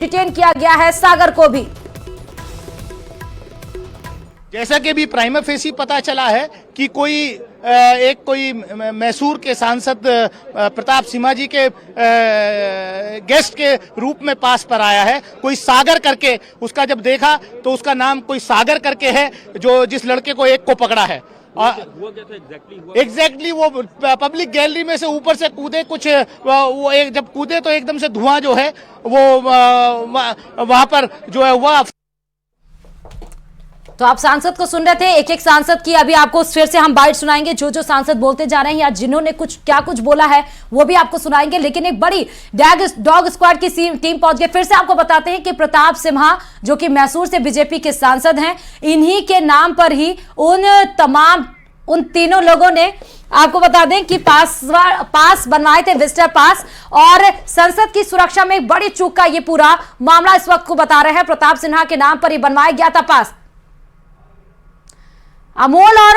Detain किया गया है सागर को भी। जैसा कि भी प्राइमा फेसी पता चला है कि कोई मैसूर के सांसद प्रताप सिम्हा जी के गेस्ट के रूप में पास पर आया है। कोई सागर करके, उसका जब देखा तो उसका नाम कोई सागर करके है, जो जिस लड़के को एक को पकड़ा है। एग्जैक्टली वो पब्लिक गैलरी में से ऊपर से कूदे, वो जब कूदे तो एकदम से धुआं जो है वो वहां पर जो है हुआ। तो आप सांसद को सुन रहे थे, एक एक सांसद की अभी आपको फिर से हम बाइट सुनाएंगे, जो सांसद बोलते जा रहे हैं या जिन्होंने क्या कुछ बोला है वो भी आपको सुनाएंगे। लेकिन एक बड़ी डॉग स्क्वाड की टीम पहुंच गई। फिर से आपको बताते हैं कि प्रताप सिम्हा जो कि मैसूर से बीजेपी के सांसद हैं, इन्हीं के नाम पर ही उन तीनों लोगों ने, आपको बता दें कि पास बनवाए थे, विजिटर पास, और संसद की सुरक्षा में एक बड़ी चूक का ये पूरा मामला इस वक्त को बता रहे हैं। प्रताप सिन्हा के नाम पर ही बनवाया गया था पास। अमोल और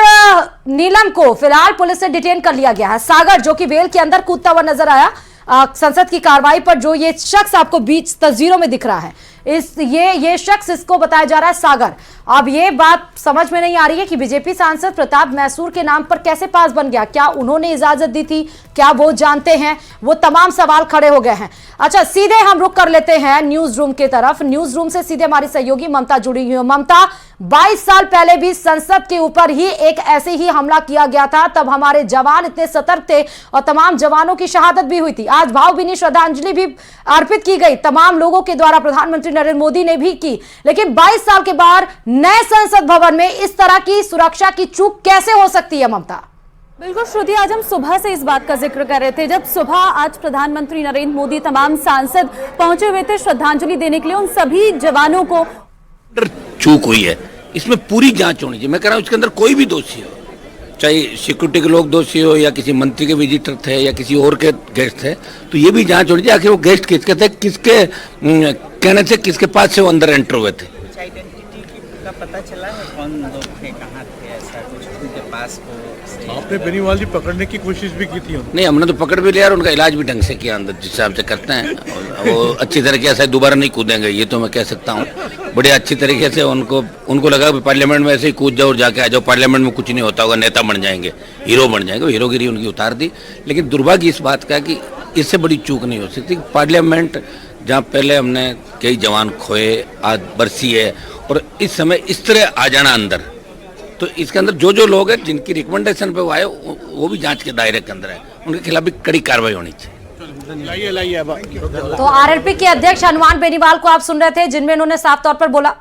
नीलम को फिलहाल पुलिस से डिटेन कर लिया गया है। सागर जो कि वेल के अंदर कूदता हुआ नजर आया संसद की कार्रवाई पर, जो ये शख्स आपको बीच तस्वीरों में दिख रहा है, ये शख्स, इसको बताया जा रहा है सागर। अब ये बात समझ में नहीं आ रही है कि बीजेपी सांसद प्रताप मैसूर के नाम पर कैसे पास बन गया, क्या उन्होंने इजाजत दी थी, क्या वो जानते हैं, वो तमाम सवाल खड़े हो गए हैं। अच्छा, सीधे हम रुक कर लेते हैं न्यूज रूम की तरफ। न्यूज रूम से सीधे हमारी सहयोगी ममता जुड़ी हुई है। ममता, 22 साल पहले भी संसद के ऊपर ही एक ऐसे ही हमला किया गया था, तब हमारे जवान इतने सतर्क थे और तमाम जवानों की शहादत भी हुई थी। आज भावभीनी श्रद्धांजलि भी अर्पित की गई तमाम लोगों के द्वारा, प्रधानमंत्री नरेंद्र मोदी ने भी की। लेकिन 22 साल के बाद नए संसद भवन में इस तरह की सुरक्षा की चूक कैसे हो सकती है ममता? बिल्कुल श्रुति, आज हम सुबह से इस बात का जिक्र कर रहे थे, जब सुबह आज प्रधानमंत्री नरेंद्र मोदी, तमाम सांसद पहुंचे हुए थे श्रद्धांजलि देने के लिए उन सभी जवानों को। चूक हुई है, इसमें पूरी जांच होनी चाहिए। मैं कह रहा हूं इसके अंदर कोई भी दोषी हो, चाहे सिक्योरिटी के लोग दोषी हो या किसी मंत्री के विजिटर थे या किसी और के गेस्ट थे, तो ये भी जांच होनी चाहिए आखिर वो गेस्ट किसके थे, किसके कहने से किसके पास से वो अंदर एंटर हुए थे। कुछ आइडेंटिटी का पता चला है, कौन लोग थे, कहाँ थे, ऐसा कुछ उनके पास को? आपने बेनीवाल जी पकड़ने की कोशिश भी की थी? नहीं, हमने तो पकड़ भी लिया और उनका इलाज भी ढंग से किया अंदर, जिस हिसाब से करते हैं वो अच्छी तरीके से दोबारा नहीं कूदेंगे, ये तो मैं कह सकता हूँ। बड़े अच्छी तरीके से उनको लगा कि पार्लियामेंट में ऐसे ही कूद जाओ और जाके आ जाओ, पार्लियामेंट में कुछ नहीं होता होगा, नेता बन जाएंगे, हीरो बन जाएंगे, हीरोगिरी उनकी उतार दी। लेकिन दुर्भाग्य इस बात का कि इससे बड़ी चूक नहीं हो सकती। पार्लियामेंट जहाँ पहले हमने कई जवान खोए, आज बरसी है, और इस समय इस तरह आ जाना अंदर, तो इसके अंदर जो लोग हैं जिनकी रिकमेंडेशन पे वो आए वो भी जांच के दायरे के अंदर है, उनके खिलाफ भी कड़ी कार्रवाई होनी चाहिए। तो आरएलपी के अध्यक्ष हनुमान बेनीवाल को आप सुन रहे थे, जिनमें उन्होंने साफ तौर पर बोला,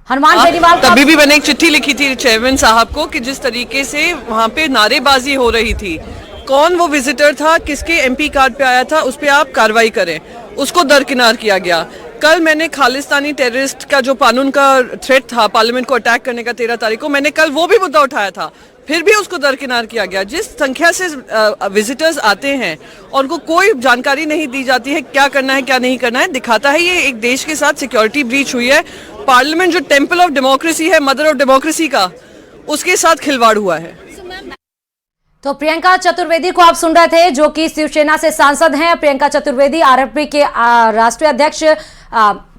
हनुमान बेनीवाल तभी भी मैंने एक चिट्ठी लिखी थी चेयरमैन साहब को कि जिस तरीके से वहां पे नारेबाजी हो रही थी, कौन वो विजिटर था, किसके एमपी कार्ड पे आया था, उस पर आप कार्रवाई करें, उसको दरकिनार किया गया। कल मैंने खालिस्तानी टेररिस्ट का जो कानून का थ्रेट था पार्लियामेंट को अटैक करने का 13 तारीख को, मैंने कल वो भी मुद्दा उठाया था, फिर भी उसको दरकिनार किया गया। जिस संख्या से विजिटर्स आते हैं और उनको कोई जानकारी नहीं दी जाती है क्या करना है क्या नहीं करना है, दिखाता है ये एक देश के साथ सिक्योरिटी ब्रीच हुई है। पार्लियामेंट जो टेम्पल ऑफ डेमोक्रेसी है, मदर ऑफ डेमोक्रेसी का, उसके साथ खिलवाड़ हुआ है। तो प्रियंका चतुर्वेदी को आप सुन रहे थे, जो कि शिवसेना से सांसद हैं। प्रियंका चतुर्वेदी आरएलपी के राष्ट्रीय अध्यक्ष,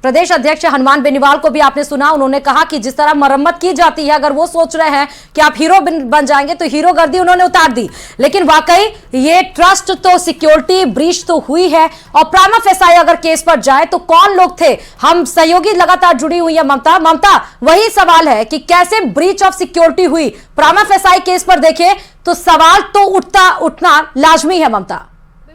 प्रदेश अध्यक्ष हनुमान बेनीवाल को भी आपने सुना। उन्होंने कहा कि जिस तरह मरम्मत की जाती है, अगर वो सोच रहे हैं कि आप हीरो बन जाएंगे, तो हीरो गर्दी उन्होंने उतार दी। लेकिन वाकई ये ट्रस्ट तो, सिक्योरिटी ब्रीच तो हुई है। और प्राइमा फेसाई अगर केस पर जाए तो कौन लोग थे? हम सहयोगी लगातार जुड़ी हुई है ममता, वही सवाल है कि कैसे ब्रीच ऑफ सिक्योरिटी हुई। प्राइमा फेसाई केस पर देखें तो सवाल तो उठना लाजमी है ममता।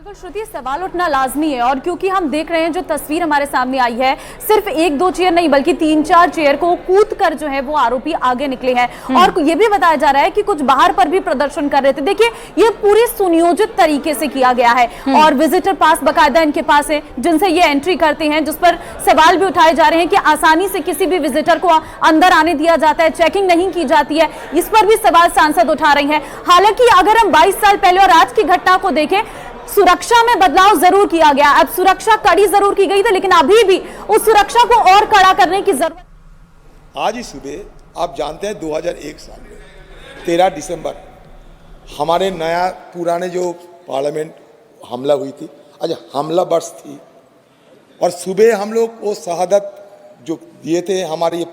श्रुति, सवाल उठना लाजमी है, और क्योंकि हम देख रहे हैं जो तस्वीर हमारे सामने आई है, सिर्फ 1-2 चेयर नहीं बल्कि 3-4 चेयर को कूद कर जो है वो आरोपी आगे निकले हैं। और ये भी बताया जा रहा है कि कुछ बाहर पर भी प्रदर्शन कर रहे थे। देखिए, ये पूरी सुनियोजित तरीके से किया गया है, और विजिटर पास बाकायदा इनके पास है, जिनसे ये एंट्री करते हैं, जिस पर सवाल भी उठाए जा रहे हैं कि आसानी से किसी भी विजिटर को अंदर आने दिया जाता है, चेकिंग नहीं की जाती है। इस पर भी सवाल सांसद उठा रहे हैं। हालांकि अगर हम 22 साल पहले और आज की घटना को देखें, सुरक्षा में बदलाव जरूर किया गया। अब सुरक्षा कड़ी जरूर की गई थी, लेकिन अभी भी उस सुरक्षा को और कड़ा करने की जरूरत। आज ही सुबह आप जानते हैं 2001 साल में 13 दिसंबर हमारे नया पुराने जो पार्लियामेंट हमला हुई थी, आज हमला बर्स थी और सुबह हम लोग वो शहादत जो दिए थे हमारे